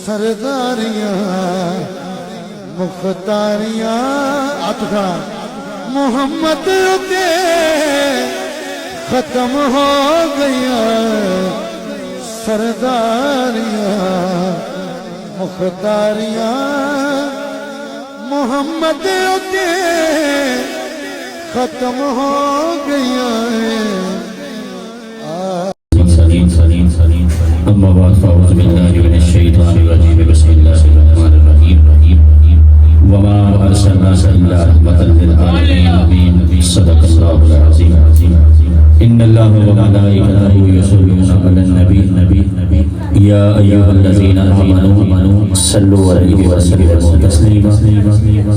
سرداریاں مختاریاں آتکھا محمد کے ختم ہو گیا سرداریاں مختاریاں محمد کے ختم ہو گیا اما بعد فاعوذ باللہ من الشیطان الرجیم بسم اللہ الرحمن الرحیم وما ارسلناک الا رحمۃ للعالمین صدق اللہ العظیم ان اللہ وملائکتہ یصلون علی النبی یا ایھا الذین آمنوا صلوا علیہ وسلموا تسلیما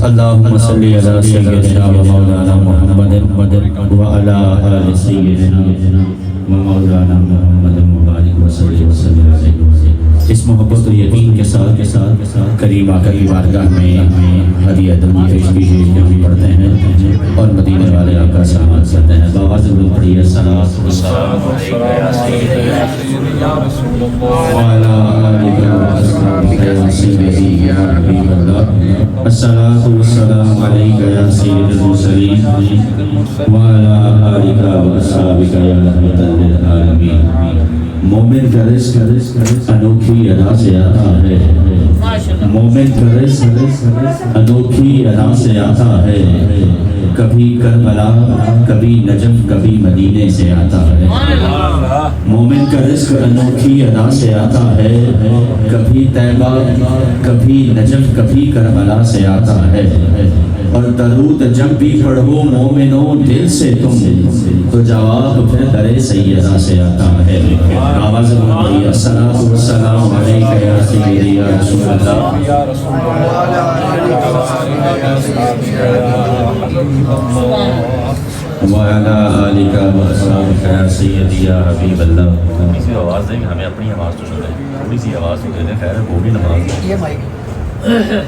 اللهم صل علی سیدنا و مولانا محمد وعلی آل سیدنا و مولانا محمد مبارک وسلم علیہ اس محبت و یقین کے ساتھ کریم آقا کی بارگاہ میں ہدیہ تشبیہ ہم پڑھتے ہیں اور مدینے والے آقا سے آمد کرتے ہیں باواز میں پڑھیے الصلاۃ والسلام علیکہ یا سیدنا وعلی آلہ وصحبہ یا سیدی یا حبیب اللہ الصلاۃ والسلام علیکہ یا سید المرسلین وعلی آلہ وصحبہ یا رحمۃ للعالمین مومن کا رزق انوکھی ادا سے آتا ہے مومن کا رزق انوکھی ادا سے آتا ہے کبھی کربلا کبھی نجف کبھی مدینے سے آتا ہے مومن کا رزق انوکھی ادا سے آتا ہے کبھی طیبہ کبھی نجف کبھی کربلا سے آتا ہے اور درود جب بھی پڑھو مومنوں دل سے تم تو جواب پھر در سیدہ سے آتا ہے آواز بلندی الصلاۃ والسلام علیکہ یا سیدی یا رسول اللہ وعلی آلہ وصحبہ یا سیدی یا حبیب اللہ تھوڑی سی آواز دیں گے ہمیں اپنی آواز تو سنیں تھوڑی سی آواز تو دے دیں خیر وہ بھی نماز دیں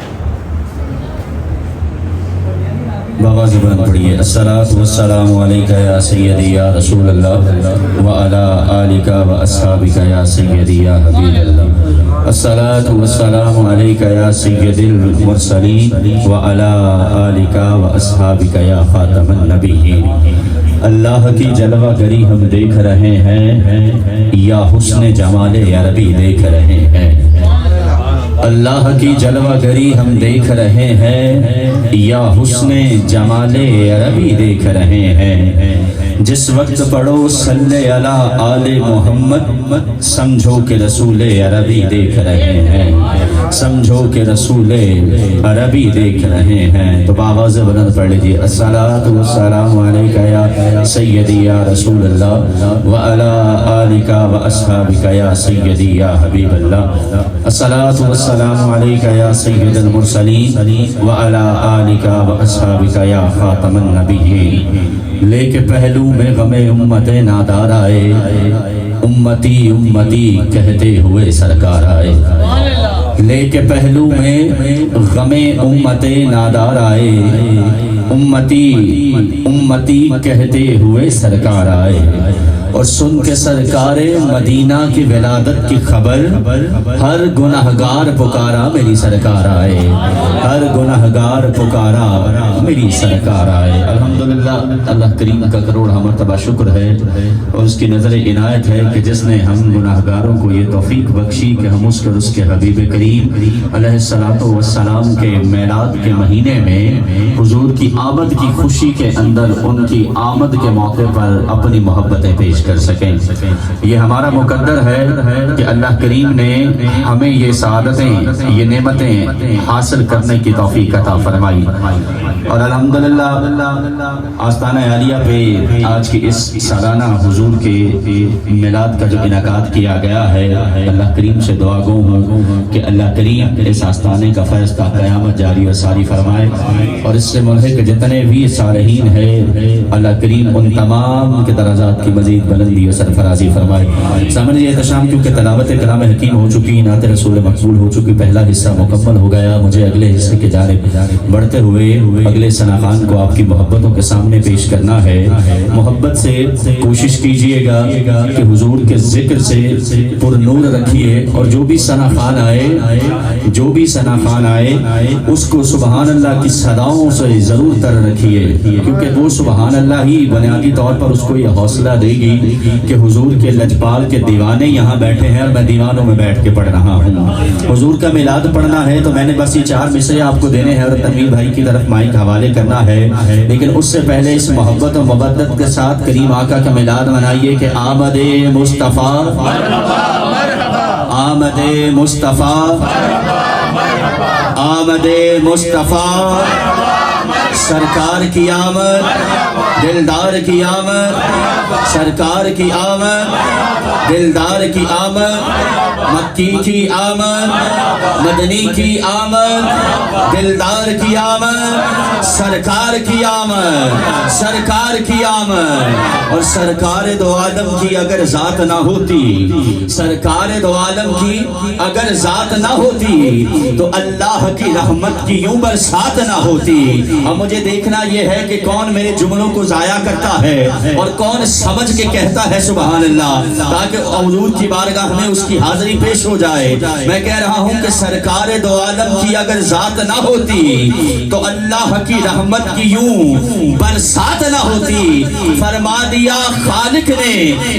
باواز بلند پڑھیے الصلاۃ والسلام علیکہ یا سیدی یا رسول اللہ وعلی آلہ واصحابہ یا سیدی یا حبیب اللہ الصلاۃ والسلام علیکہ یا سید المرسلین وعلی آلہ واصحابہ یا خاتم النبیین اللہ کی جلوہ گری ہم دیکھ رہے ہیں یا حسن جمال عربی دیکھ رہے ہیں اللہ کی جلوہ گری ہم دیکھ رہے ہیں یا حسن جمال عربی دیکھ رہے ہیں جس وقت پڑھو صلی علی آل محمد سمجھو کہ رسول عربی دیکھ رہے ہیں سمجھو کہ رسول عربی دیکھ رہے ہیں تو باواز بلند پڑھ لیجیے الصلاۃ والسلام علیکہ یا سیدی یا رسول اللہ وعلی آلہ واصحابہ یا سیدی یا حبیب اللہ الصلاۃ والسلام علیکہ یا سید المرسلین وعلی آلہ واصحابہ یا خاتم النبیین لے کے پہلو میں غم امت نادار آئے امتی امتی کہتے ہوئے سرکار آئے لے کے پہلو میں غم امت نادار آئے امتی امتی کہتے ہوئے سرکار آئے اور سن کے سرکار مدینہ کی ولادت کی خبر ہر گناہگار پکارا میری سرکار آئے ہر گناہگار پکارا میری سرکار آئے الحمدللہ اللہ کریم کا کروڑ مرتبہ شکر ہے اور اس کی نظر عنایت ہے کہ جس نے ہم گناہگاروں کو یہ توفیق بخشی کہ ہم اس کے حبیب کریم علیہ الصلوۃ والسلام کے میلاد کے مہینے میں حضور کی آمد کی خوشی کے اندر ان کی آمد کے موقع پر اپنی محبتیں پیش کر سکیں یہ ہمارا مقدر ہے کہ اللہ کریم نے ہمیں یہ سعادتیں یہ نعمتیں حاصل کرنے کی توفیق عطا فرمائی اور الحمدللہ آستانہ عالیہ پہ آج کی اس سالانہ حضور کے میلاد کا جو انعقاد کیا گیا ہے اللہ کریم سے دعا گو ہوں کہ اللہ کریم اس آستانے کا فیض تا قیامت جاری و ساری فرمائے اور اس سے ملحق جتنے بھی صالحین ہیں اللہ کریم ان تمام کے درجات کی مزید بلندی و سرفرازی فرمائے۔ سامنے یہ احتشام کیونکہ تلاوت کلام حکیم ہو چکی، نعت رسول مقبول ہو چکی، پہلا حصہ مکمل ہو گیا، مجھے اگلے حصے کی جانب بڑھتے ہوئے اگلے ثنا خان کو آپ کی محبتوں کے سامنے پیش کرنا ہے۔ محبت سے کوشش کیجئے گا کہ حضور کے ذکر سے پر نور رکھیے، اور جو بھی ثنا خان آئے اس کو سبحان اللہ کی صداؤں سے ضرور تر رکھیے، کیونکہ وہ سبحان اللہ ہی بنیادی طور پر اس کو یہ حوصلہ دے گی کہ حضور کے لجپال کے دیوانے یہاں بیٹھے ہیں اور میں دیوانوں میں بیٹھ کے پڑھ رہا ہوں۔ حضور کا میلاد پڑھنا ہے تو میں نے بس یہ 4 مصرے آپ کو دینے ہیں اور تنویر بھائی کی طرف مائک حوالے کرنا ہے، لیکن اس سے پہلے اس محبت و مودت کے ساتھ کریم آقا کا میلاد منائیے کہ آمد مصطفیٰ، آمد مصطفیٰ، آمد مصطفیٰ، سرکار کی آمد، دلدار کی آمد، سرکار کی آمد، دلدار کی آمد، مکی کی آمد، مدنی کی آمد، دلدار کی آمد، سرکار کی آمد، سرکار کی آمد۔ اور سرکار دو عالم کی اگر ذات نہ ہوتی، سرکار دو عالم کی اگر ذات نہ ہوتی تو اللہ کی رحمت کی یوں برسات نہ ہوتی۔ اب مجھے دیکھنا یہ ہے کہ کون میرے جملوں کو ضائع کرتا ہے اور کون سمجھ کے کہتا ہے سبحان اللہ، تاکہ حضور کی بارگاہ میں اس کی حاضری پیش ہو جائے۔ میں کہہ رہا ہوں کہ سرکار دو عالم کی اگر ذات نہ ہوتی تو اللہ کی رحمت کی یوں برسات نہ ہوتی۔ فرما دیا خالق نے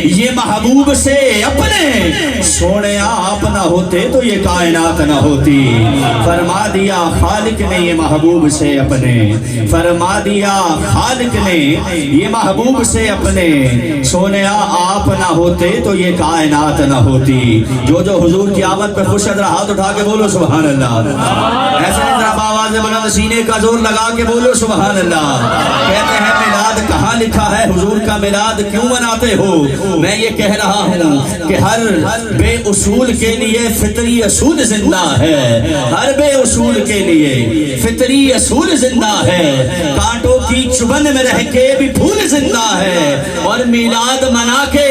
یہ محبوب سے اپنے، سونے آپ نہ ہوتے تو یہ کائنات نہ ہوتی۔ فرما دیا خالق نے یہ محبوب سے اپنے، فرما دیا خالق نے یہ محبوب سے اپنے، سونیا آپ نہ ہوتے تو یہ کائنات نہ ہوتی۔ جو حضور کی آمد پہ خوش ادرا ہاتھ اٹھا کے بولو سبحان اللہ، ایسے طرف آواز بلند سینے کا زور لگا کے بولو سبحان اللہ۔ کہتے ہیں میلاد کہاں لکھا ہے، حضور کا میلاد کیوں مناتے ہو؟ میں یہ کہہ رہا ہوں کہ ہر بے اصول کے لیے فطری اصول زندہ ہے، ہر بے اصول کے لیے فطری اصول زندہ ہے، کانٹوں کی چبن میں رہ کے بھی پھول زندہ ہے، اور میلاد منا کے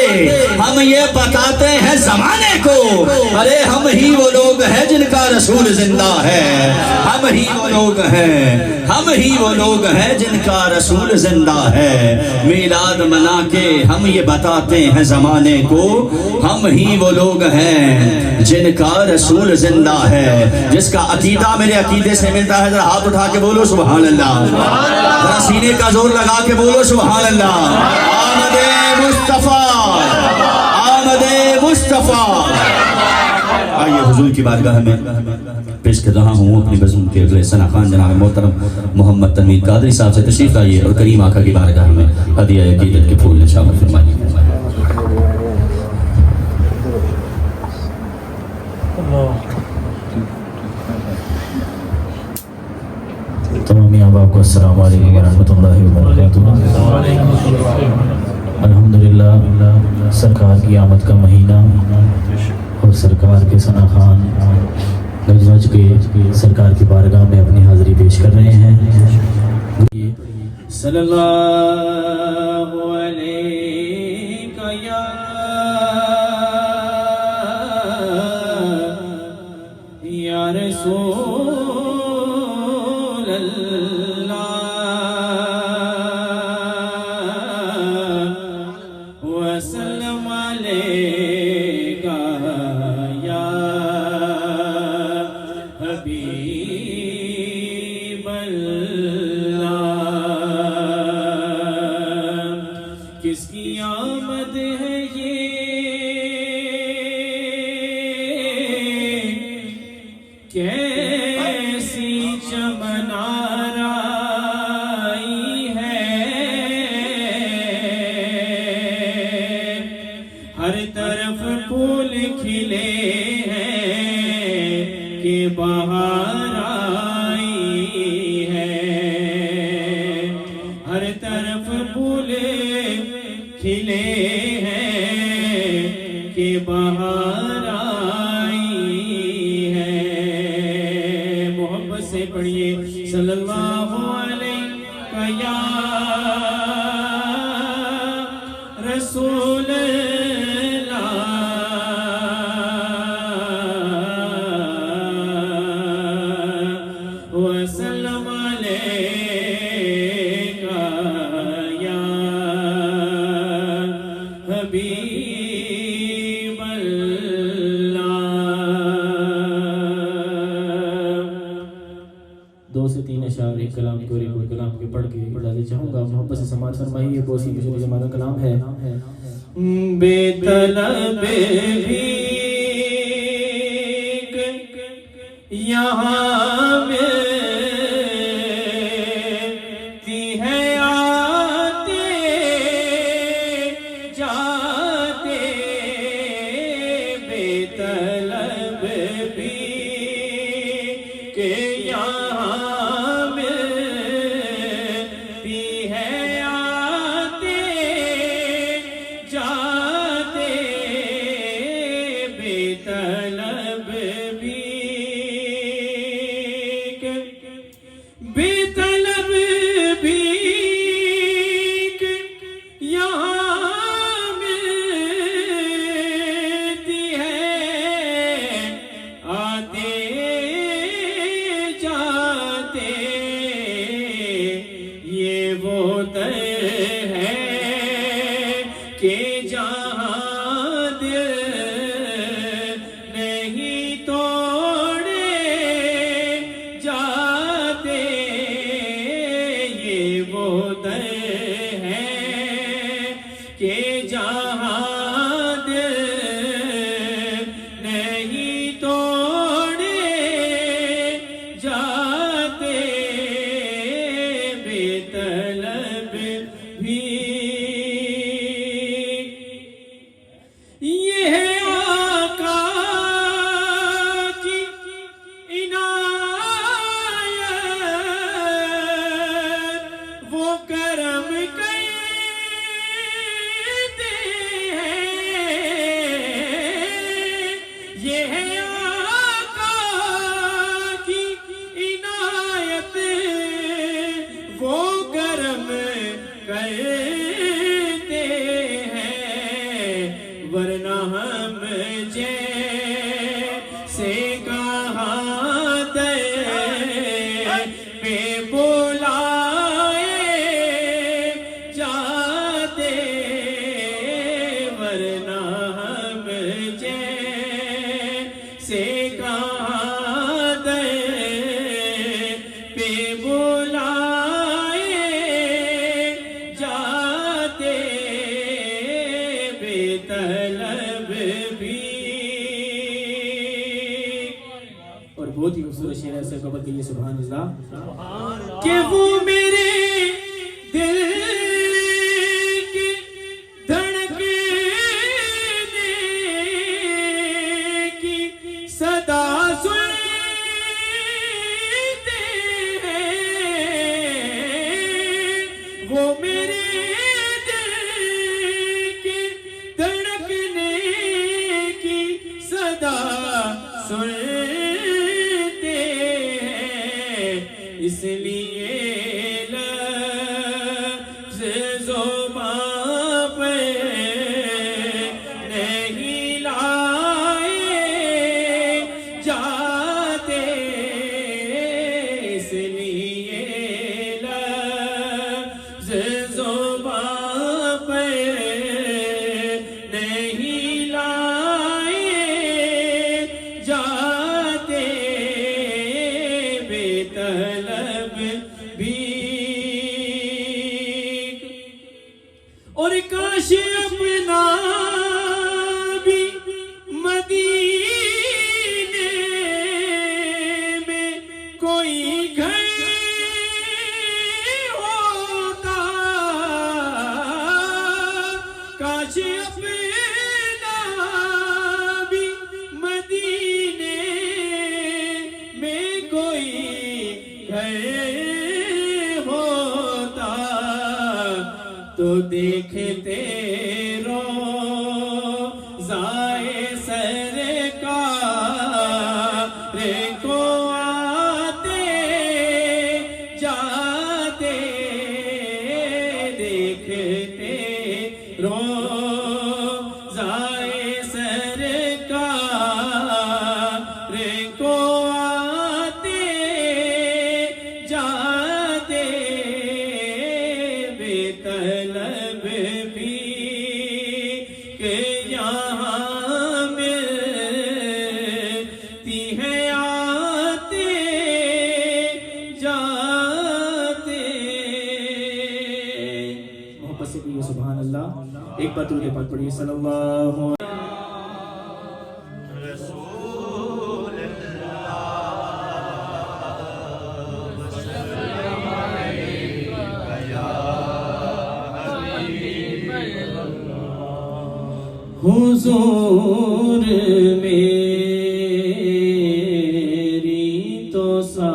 ہم یہ بتاتے ہیں زمانے کو، ارے ہم ہی وہ لوگ ہیں جن کا رسول زندہ ہے، ہم ہی وہ لوگ ہیں، ہم ہی وہ لوگ ہیں جن کا رسول زندہ ہے۔ میلاد منا کے ہم یہ بتاتے ہیں زمانے کو، ہم ہی وہ لوگ ہیں جن کا رسول زندہ ہے۔ جس کا عقیدہ میرے عقیدے سے ملتا ہے ذرا ہاتھ اٹھا کے بولو سبحان اللہ، ذرا سینے کا زور لگا کے بولو سبحان اللہ۔ آمد مصطفیٰ، آمد مصطفیٰ۔ آئیے حضور کی بارگاہ میں پیش کر رہا ہوں اپنی بزم کے اگلے ثنا خان جناب محترم محمد تنویر قادری صاحب سے تشریف لائیے اور کریم آقا کی بارگاہ میں ہدیہ عقیدت کے پھول نشان فرمائیے۔ تمامی احباب کو السلام علیکم ورحمۃ اللہ وبرکاتہ۔ الحمدللہ سرکار کی آمد کا مہینہ اور سرکار کے ثنا خان گج گج کے سرکار کی بارگاہ میں اپنی حاضری پیش کر رہے ہیں۔ صلی اللہ علیہ یا رسول اللہ وسلم علیکہ یا حبیب اللہ۔ کس کی آمد ہے یہ کیسی چمن آرائی ہے، ہر طرف پھول کھلے ہیں کہ بہار آئی ہے، ہر طرف پھول کھلے ہیں کہ بہار آئی ہے۔ محبت سے پڑھیے صلی اللہ علیہ یا رسول 2 سے 3 اشعار ایک کلام کے اور ایک اور کلام کے پڑھ کے اجازت چاہوں گا. محبت سے سماعت فرمائیے. بوسی مشری جماعت کا کلام ہے. بے طلب بھیک یہاں ملتی ہے آتے جاتے. بے طلب بھیک یہاں ملتی ہے آتے جاتے. بے طلب بھیک بے طلب بھیک یہاں ملتی ہے آتے جاتے. یہ وہ در ہے کہ جہاں دل نہیں توڑے جاتے. یہ وہ در ہے کہ جہاں دل نہیں توڑے جاتے. بے طلب بھی یہ ہے آقا کی عنایت. وہ کرم کرتے ہیں. یہ ہے آقا کی عنایت. وہ کرم کرتے ہیں. ورنہ ہم جیسے کہاں در پہ بلائے جاتے. ورنہ ہم جیسے کہاں در پہ بلائے جاتے. بے طلب بھی. اور بہت ہی خوبصورت شعر ہے. سے قبل کے لیے سبحان اللہ. کہ وہ میرے دل کی دھڑکنے کی صدا سنتے ہیں. وہ میرے دل کی دھڑکنے کی صدا سنتے ہیں. اس لیے لفظ زبان پہ نہیں لائے جاتے. اس لیے لفظ زبان پہ نہیں لائے جاتے. بے طلب بھی. اور کاش اپنا بھی مدینے میں کوئی گھر ہوتا. کاش اپنا بھی مدینے میں کوئی گھر ہوتا. تو دیکھتے روضائے سرکار کو آتے جاتے. دیکھتے روضائے سرکار کو آتے جاتے. بے طلب بھی کہ یہاں ملتی ہے آتے محبت ان کے پاس پڑھیے صلی اللہ علیہ حضور میری تو ساری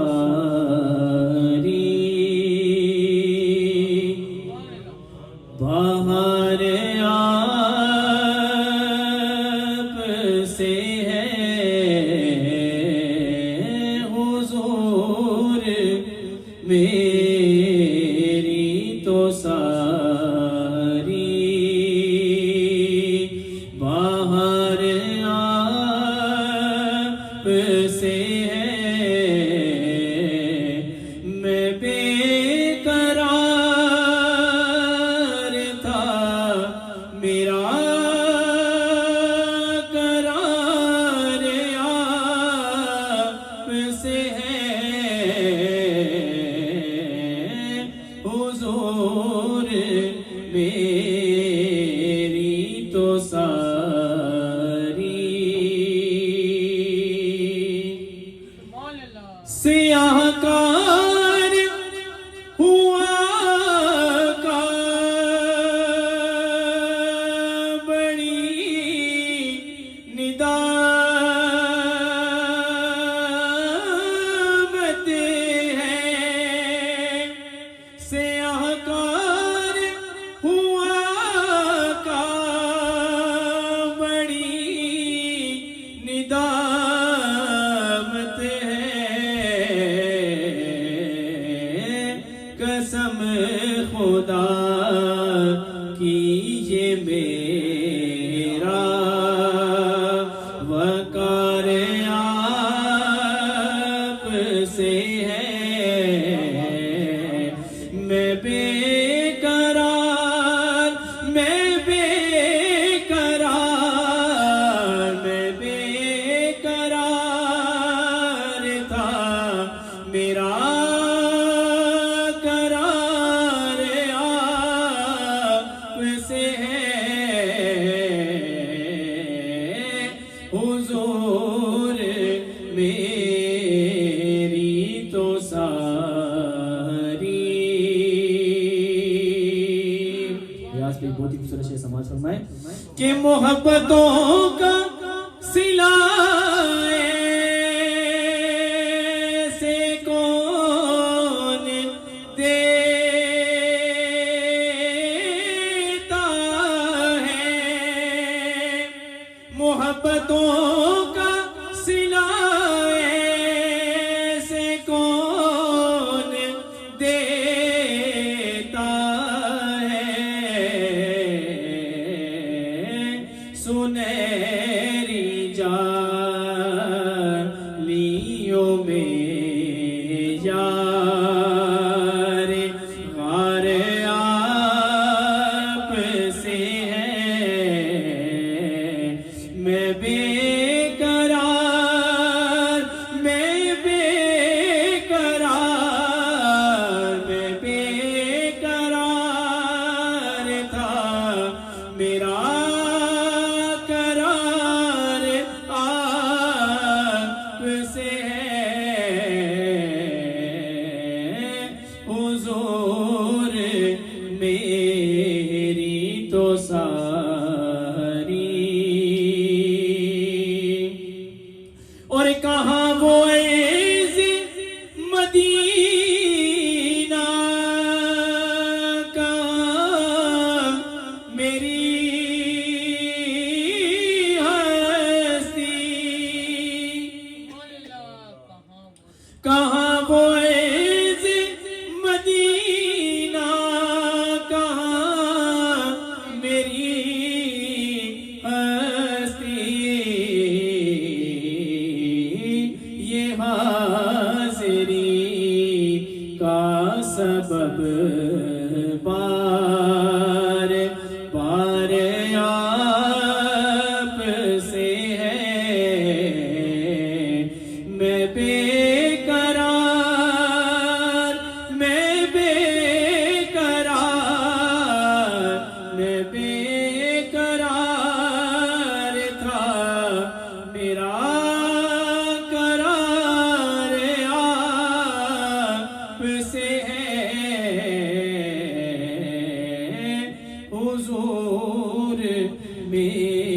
بہار آپ سے ہے حضور میری تو ساری باہر آپ سے ہے میں بے قرار تھا میرا قرار آپ سے ہے حضور میری تو ساری سیاہ کار ہوا کا بڑی ندامت ہے سیاہ کار ہوا کا بڑی ندامت ہے قسم خدا کی یہ میرا وقار آپ سے ہے میں بے قرار میں بے قرار میں بے قرار تھا میرا قرار آپ سے ہے حضور میری تو ساری ریاض پہ بہت ہی خوبصورت شعر سماعت فرمائیں کہ محبتوں کا صلہ سے کون دیتا ہے محبتوں کا صلہ سے کون دیتا ہے سنہری جالیوں میں یار غار آپ سے ہے میں بے قرار میں بے قرار میں بے قرار تھا میرا قرار آپ سے ہے حضور میری تو ساری اور کہاں وہ عز مدینہ کہاں میری ہستی کہاں وہ عز مدینہ کہاں میری ہستی یہ حاضری کا سبب بار بار آپ سے ہے میں بے قرار میں بے قرار میں بے میں